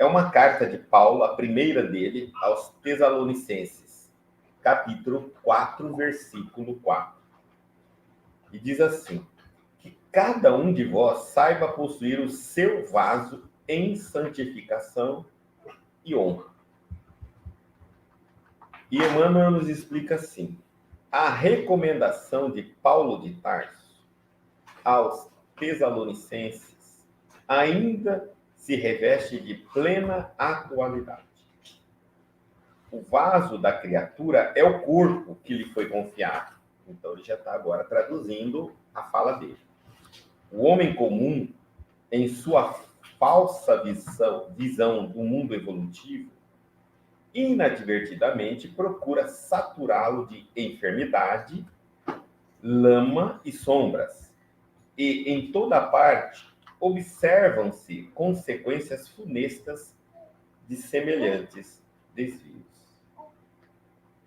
é uma carta de Paulo, a primeira dele, aos Tessalonicenses, capítulo 4, versículo 4. E diz assim: que cada um de vós saiba possuir o seu vaso em santificação e honra. E Emmanuel nos explica assim: a recomendação de Paulo de Tarso aos Tessalonicenses ainda se reveste de plena atualidade. O vaso da criatura é o corpo que lhe foi confiado. Então ele já está agora traduzindo a fala dele. O homem comum, em sua falsa visão do mundo evolutivo, inadvertidamente procura saturá-lo de enfermidade, lama e sombras. E em toda parte observam-se consequências funestas de semelhantes desvios.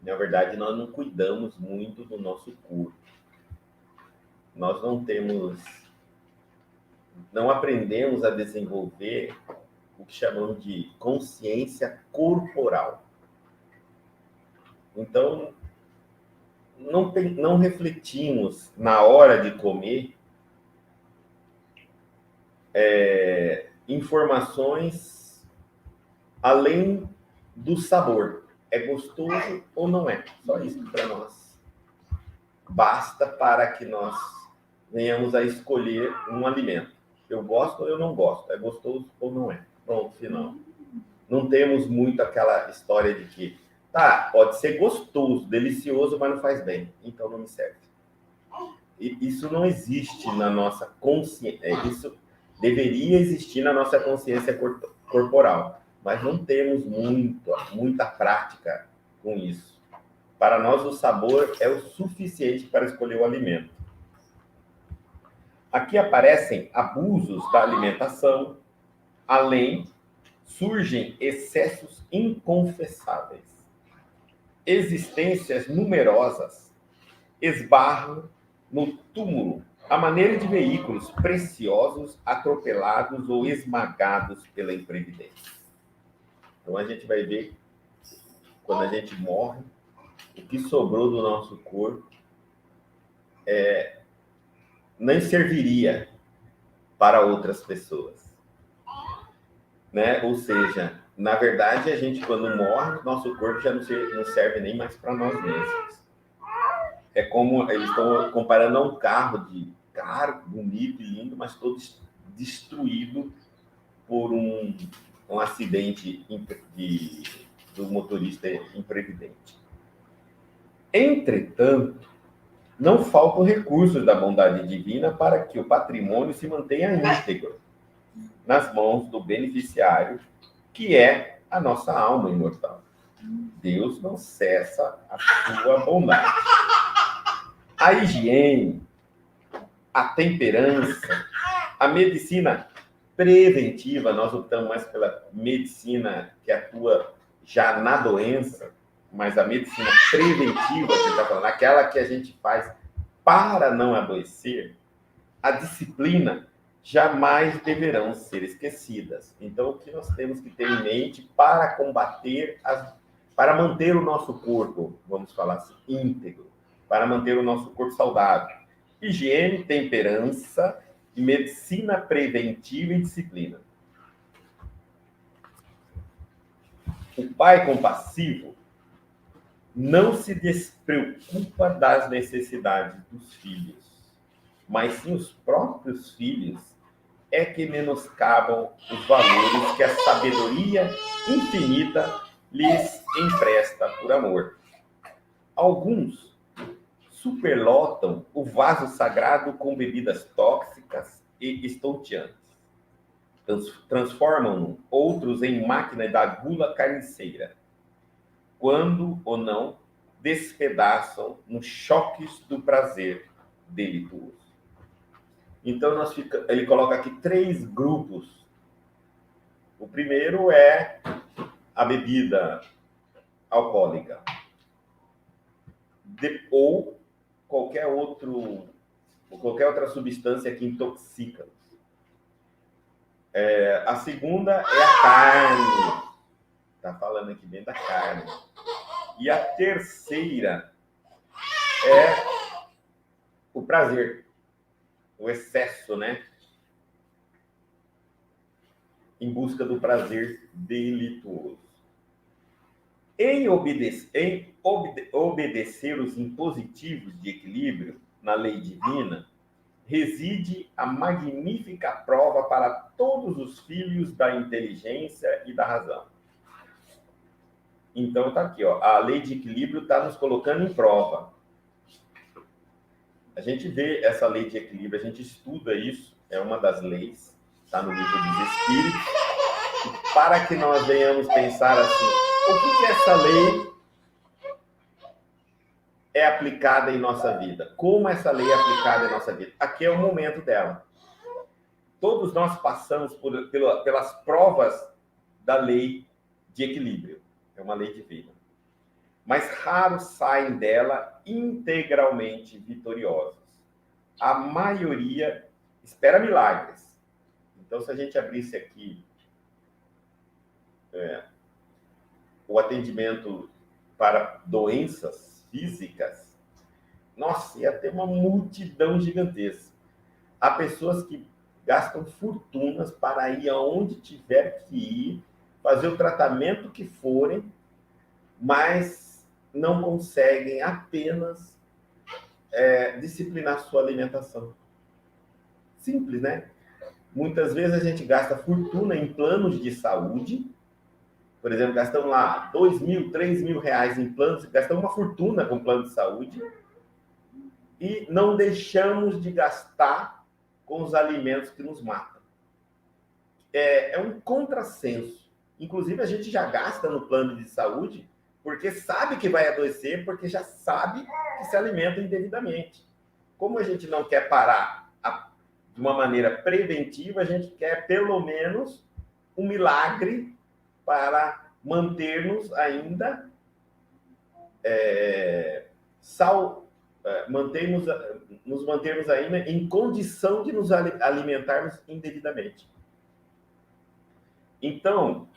Na verdade, nós não cuidamos muito do nosso corpo. Nós não aprendemos a desenvolver o que chamamos de consciência corporal. Então, não refletimos na hora de comer informações além do sabor. É gostoso ou não é? Só isso para nós basta para que nós venhamos a escolher um alimento. Eu gosto ou eu não gosto? É gostoso ou não é? Pronto, final. Não temos muito aquela história de que, tá, pode ser gostoso, delicioso, mas não faz bem. Então não me serve. E isso não existe na nossa consciência. Isso deveria existir na nossa consciência corporal. Mas não temos muita prática com isso. Para nós, o sabor é o suficiente para escolher o alimento. Aqui aparecem abusos da alimentação, além surgem excessos inconfessáveis. Existências numerosas esbarram no túmulo à maneira de veículos preciosos atropelados ou esmagados pela imprevidência. Então a gente vai ver, quando a gente morre, o que sobrou do nosso corpo nem serviria para outras pessoas, né? Ou seja, na verdade, a gente, quando morre, nosso corpo já não serve nem mais para nós mesmos. É como eles estão comparando a um carro caro, bonito e lindo, mas todo destruído por um acidente do motorista imprevidente. Entretanto, não faltam recursos da bondade divina para que o patrimônio se mantenha íntegro nas mãos do beneficiário, que é a nossa alma imortal. Deus não cessa a sua bondade. A higiene, a temperança, a medicina preventiva, nós optamos mais pela medicina que atua já na doença, mas a medicina preventiva, que está falando, aquela que a gente faz para não adoecer, a disciplina jamais deverão ser esquecidas. Então, o que nós temos que ter em mente para combater, para manter o nosso corpo, vamos falar assim, íntegro, para manter o nosso corpo saudável? Higiene, temperança, medicina preventiva e disciplina. O pai compassivo não se despreocupa das necessidades dos filhos, mas sim os próprios filhos é que menoscabam os valores que a sabedoria infinita lhes empresta por amor. Alguns superlotam o vaso sagrado com bebidas tóxicas e estonteantes. Transformam outros em máquina da gula carniceira, quando ou não despedaçam nos choques do prazer delituoso. Então, ele coloca aqui 3 grupos. O primeiro é a bebida alcoólica, ou qualquer outra substância que intoxica. A segunda é a carne. Está falando aqui bem da carne. E a terceira é o prazer, o excesso, né? Em busca do prazer delituoso. Em obedecer os impositivos de equilíbrio na lei divina, reside a magnífica prova para todos os filhos da inteligência e da razão. Então, tá aqui, ó, a lei de equilíbrio está nos colocando em prova. A gente vê essa lei de equilíbrio, a gente estuda isso, é uma das leis, está no livro dos Espíritos, e para que nós venhamos pensar assim, o que essa lei é aplicada em nossa vida? Como essa lei é aplicada em nossa vida? Aqui é o momento dela. Todos nós passamos pelas provas da lei de equilíbrio. É uma lei divina. Mas raros saem dela integralmente vitoriosos. A maioria espera milagres. Então, se a gente abrisse aqui o atendimento para doenças físicas, nossa, ia ter uma multidão gigantesca. Há pessoas que gastam fortunas para ir aonde tiver que ir, fazer o tratamento que forem, mas não conseguem apenas disciplinar sua alimentação. Simples, né? Muitas vezes a gente gasta fortuna em planos de saúde, por exemplo, gastamos lá 2 mil, 3 mil reais em planos, gastamos uma fortuna com plano de saúde e não deixamos de gastar com os alimentos que nos matam. É um contrassenso. Inclusive, a gente já gasta no plano de saúde porque sabe que vai adoecer, porque já sabe que se alimenta indevidamente. Como a gente não quer parar de uma maneira preventiva, a gente quer pelo menos um milagre para manter-nos ainda nos mantermos ainda em condição de nos alimentarmos indevidamente. Então,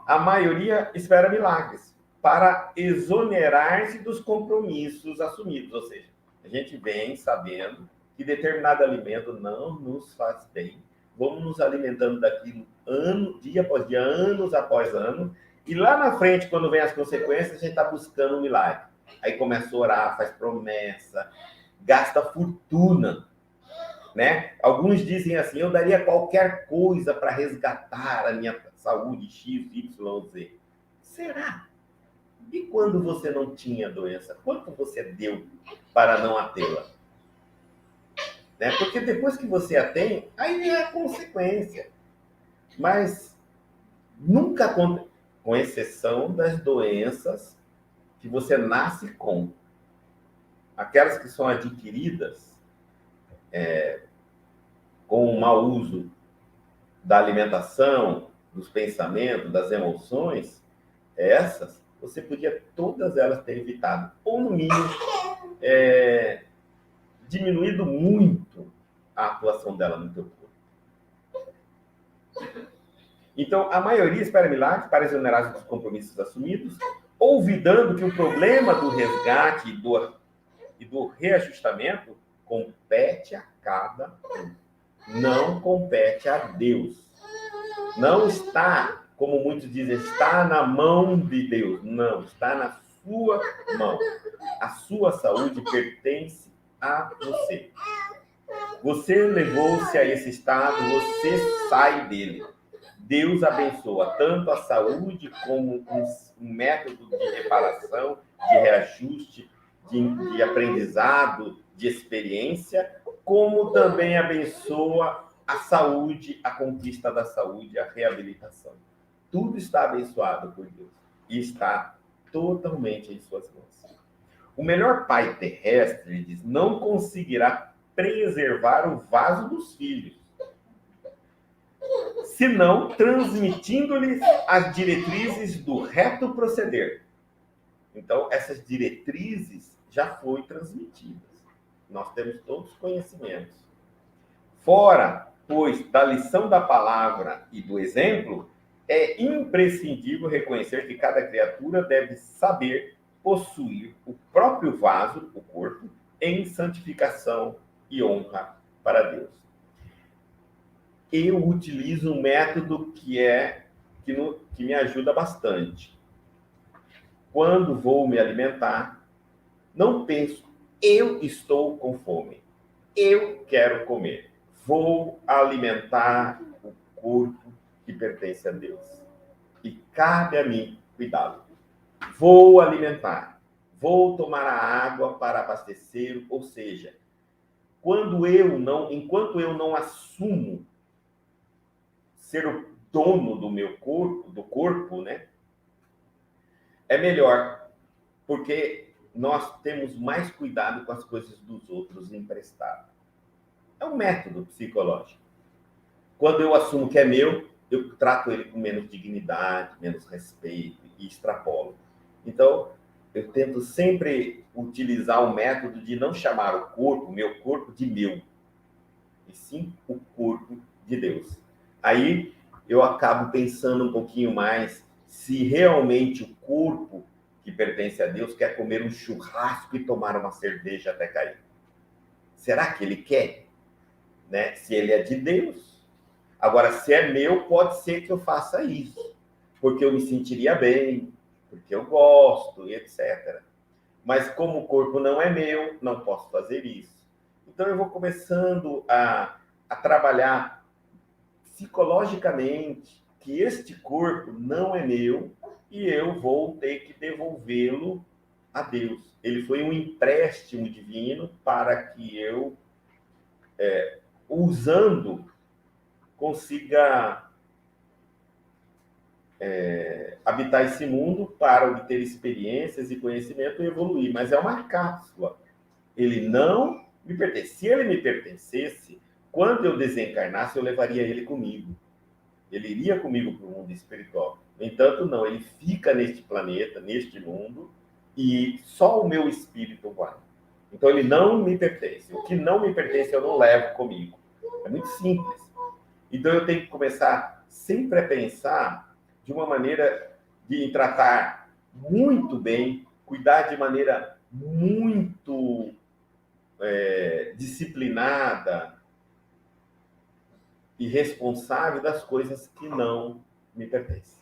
a maioria espera milagres para exonerar-se dos compromissos assumidos. Ou seja, a gente vem sabendo que determinado alimento não nos faz bem. Vamos nos alimentando daquilo dia após dia, anos após ano. E lá na frente, quando vem as consequências, a gente está buscando um milagre. Aí começa a orar, faz promessa, gasta fortuna. Né? Alguns dizem assim, eu daria qualquer coisa para resgatar a minha saúde X, Y, Z. Será? E quando você não tinha doença, quanto você deu para não a tê-la? Né? Porque depois que você a tem, aí é a consequência. Mas nunca, com exceção das doenças que você nasce com. Aquelas que são adquiridas com o mau uso da alimentação, dos pensamentos, das emoções, essas, você podia todas elas ter evitado. Ou, no mínimo, diminuído muito a atuação dela no teu corpo. Então, a maioria espera milagres para exonerar dos compromissos assumidos, olvidando que o problema do resgate e do reajustamento compete a cada um. Não compete a Deus. Não está, como muitos dizem, está na mão de Deus. Não, está na sua mão. A sua saúde pertence a você. Você levou-se a esse estado, você sai dele. Deus abençoa tanto a saúde como um método de reparação, de reajuste, de aprendizado, de experiência, como também abençoa a saúde, a conquista da saúde, a reabilitação. Tudo está abençoado por Deus e está totalmente em suas mãos. O melhor pai terrestre, ele diz, não conseguirá preservar o vaso dos filhos, senão transmitindo-lhes as diretrizes do reto proceder. Então, essas diretrizes já foram transmitidas. Nós temos todos os conhecimentos. Fora pois da lição da palavra e do exemplo, é imprescindível reconhecer que cada criatura deve saber possuir o próprio vaso, o corpo, em santificação e honra para Deus. Eu utilizo um método que me ajuda bastante. Quando vou me alimentar, não penso, eu estou com fome, eu quero comer. Vou alimentar o corpo que pertence a Deus. E cabe a mim cuidá-lo. Vou alimentar, vou tomar a água para abastecer, ou seja, enquanto eu não assumo ser o dono do meu corpo, né? É melhor, porque nós temos mais cuidado com as coisas dos outros emprestadas. É um método psicológico. Quando eu assumo que é meu, eu trato ele com menos dignidade, menos respeito e extrapolo. Então, eu tento sempre utilizar o método de não chamar o corpo, meu corpo, de meu, e sim o corpo de Deus. Aí eu acabo pensando um pouquinho mais se realmente o corpo que pertence a Deus quer comer um churrasco e tomar uma cerveja até cair. Será que ele quer? Né? Se ele é de Deus. Agora, se é meu, pode ser que eu faça isso, porque eu me sentiria bem, porque eu gosto, e etc. Mas como o corpo não é meu, não posso fazer isso. Então eu vou começando a trabalhar psicologicamente que este corpo não é meu e eu vou ter que devolvê-lo a Deus. Ele foi um empréstimo divino para que eu, usando, consiga habitar esse mundo para obter experiências e conhecimento e evoluir. Mas é uma cápsula. Ele não me pertence. Se ele me pertencesse, quando eu desencarnasse, eu levaria ele comigo. Ele iria comigo para o mundo espiritual. No entanto, não. Ele fica neste planeta, neste mundo, e só o meu espírito vai. Então, ele não me pertence. O que não me pertence, eu não levo comigo. É muito simples. Então, eu tenho que começar sempre a pensar de uma maneira de tratar muito bem, cuidar de maneira muito disciplinada e responsável das coisas que não me pertencem.